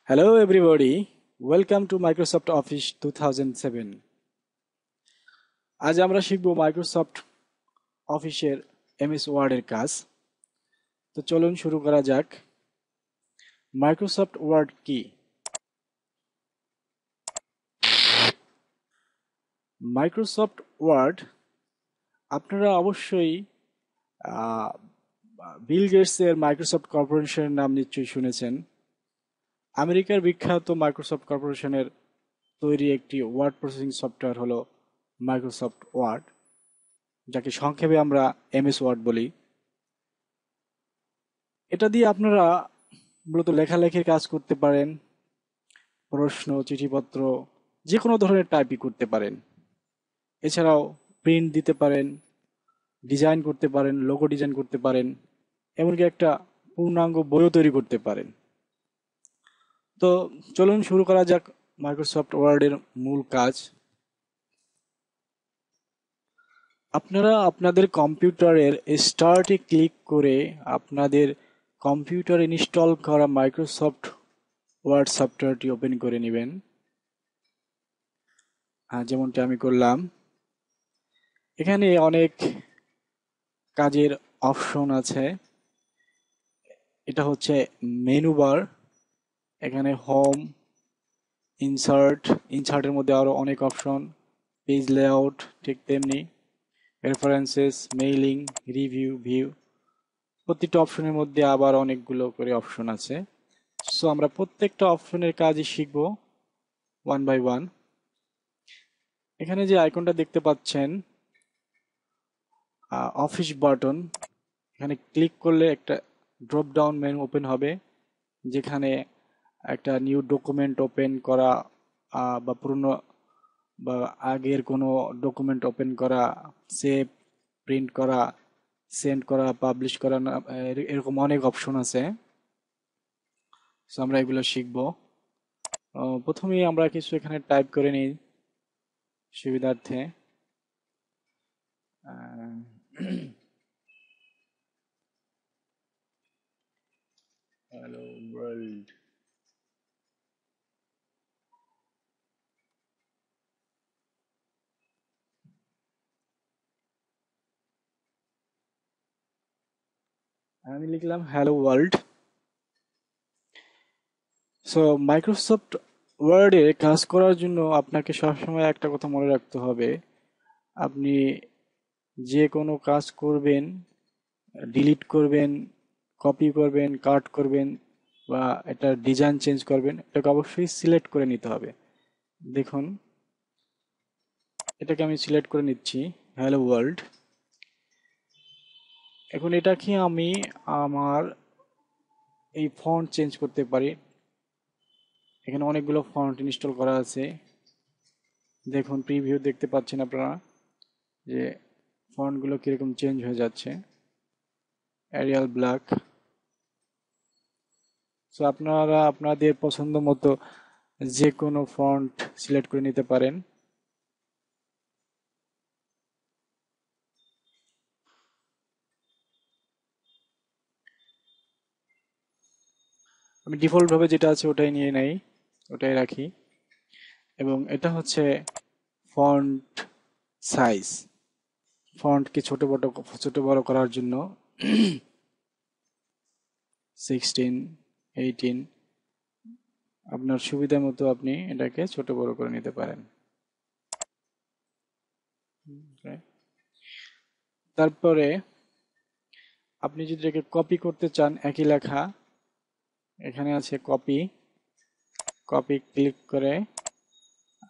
Hello everybody, welcome to Microsoft Office 2007. আজ আমরা শিখব মাইক্রোসফট অফিসের এমএস ওয়ার্ডের কাজ। তো চলুন শুরু করা যাক। মাইক্রোসফট ওয়ার্ড কি? মাইক্রোসফট ওয়ার্ড আপনারা অবশ্যই বিল গেটসের মাইক্রোসফট কর্পোরেশনের নাম নিশ্চয়ই শুনেছেন। আমেরিকার বিখ্যাত মাইক্রোসফট কর্পোরেশনের তৈরি একটি ওয়ার্ড প্রসেসিং সফটওয়্যার হলো মাইক্রোসফট ওয়ার্ড, যাকে সংক্ষেপে আমরা এমএস ওয়ার্ড বলি। এটা দিয়ে আপনারা মূলত লেখালেখির কাজ করতে পারেন, প্রশ্ন, চিঠিপত্র, যে কোনো ধরনের টাইপিং করতে পারেন। এছাড়াও প্রিন্ট দিতে পারেন, ডিজাইন করতে পারেন, লোগো ডিজাইন করতে পারেন, এমনকি একটা পূর্ণাঙ্গ বইও তৈরি করতে পারেন। তো চলুন শুরু করা যাক মাইক্রোসফট ওয়ার্ডের মূল কাজ। আপনারা আপনাদের কম্পিউটারের স্টার্টে ক্লিক করে আপনাদের কম্পিউটারে ইনস্টল করা মাইক্রোসফট ওয়ার্ড সফটওয়্যারটি ওপেন করে নেবেন, যেমনটা আমি করলাম। এখানে অনেক কাজের অপশন আছে। এটা হচ্ছে মেনু বার। এখানে হোম, ইনসার্টের মধ্যে আরো অনেক অপশন, পেজ লেআউট ঠিক তেমনি, রেফারেন্সেস, মেইলিং, রিভিউ, ভিউ। প্রতিটা অপশনের মধ্যে আবার অনেকগুলো করে অপশন আছে। সো আমরা প্রত্যেকটা অপশনের কাজই শিখব ওয়ান বাই ওয়ান। এখানে যে আইকনটা দেখতে পাচ্ছেন অফিস বাটন, এখানে ক্লিক করলে একটা ড্রপ ডাউন মেনু ওপেন হবে, যেখানে একটা নিউ ডকুমেন্ট ওপেন করা বা পুরনো বা আগের কোনো ডকুমেন্ট ওপেন করা, সেভ, প্রিন্ট করা, সেন্ড করা, পাবলিশ করা, এরকম অনেক অপশন আছে। সো আমরা এগুলো শিখব। প্রথমেই আমরা কিছু এখানে টাইপ করে নিই সুবিধার্থে। Hello world. আমি লিখলাম হ্যালো ওয়ার্ল্ড। সো মাইক্রোসফট ওয়ার্ডে কাজ করার জন্য আপনাকে সবসময় একটা কথা মনে রাখতে হবে। আপনি যে কোনো কাজ করবেন, ডিলিট করবেন, কপি করবেন, কাট করবেন, বা এটা ডিজাইন চেঞ্জ করবেন, এটাকে অবশ্যই সিলেক্ট করে নিতে হবে। দেখুন, এটাকে আমি সিলেক্ট করে নিচ্ছি, হ্যালো ওয়ার্ল্ড। এখন এটাকে আমি আমার এই ফন্ট চেঞ্জ করতে পারি। এখানে অনেকগুলো ফন্ট ইনস্টল করা আছে। দেখুন, প্রিভিউ দেখতে পাচ্ছেন আপনারা যে ফন্টগুলো কিরকম চেঞ্জ হয়ে যাচ্ছে। Arial black. সো আপনারা আপনাদের পছন্দ মতো যে কোনো ফন্ট সিলেক্ট করে নিতে পারেন। আমি ডিফল্ট ভাবে যেটা আছে ওটাই নিয়ে নেই, ওটাই রাখি। এবং এটা হচ্ছে ফন্ট সাইজ। ফন্টকে ছোট বড় করার জন্য 16, 18, আপনার সুবিধা মতো আপনি এটাকে ছোট বড় করে নিতে পারেন। তারপরে আপনি যদি এটাকে কপি করতে চান, একই লেখা, এখানে আছে কপি। কপি ক্লিক করে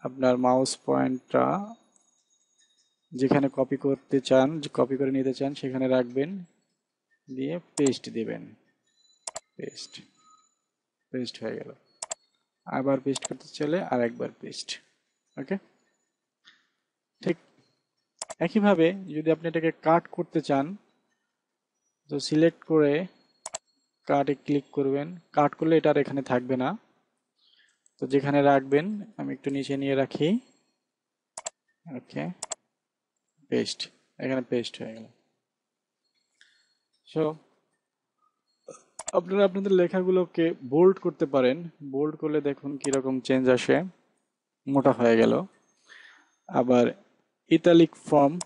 আপনার মাউস পয়েন্টটা যেখানে কপি করতে চান, যে কপি করে নিতে চান, সেখানে রাখবেন, দিয়ে পেস্ট দিবেন। পেস্ট, পেস্ট হয়ে গেল। আবার পেস্ট করতে চলে আর একবার পেস্ট। ওকে, ঠিক একইভাবে যদি আপনি এটাকে কাট করতে চান, তো সিলেক্ট করে কাটে ক্লিক করবেন। কাট করলে এটা আর এখানে থাকবে না, তো যেখানে রাখবেন, আমি একটু নিচে নিয়ে রাখি। ওকে, পেস্ট, এখানে পেস্ট হয়ে গেল। সো আপনারা আপনাদের লেখাগুলোকে বোল্ড করতে পারেন। বোল্ড করলে দেখুন কিরকম চেঞ্জ আসে, মোটা হয়ে গেল। আবার ইতালিক ফর্ম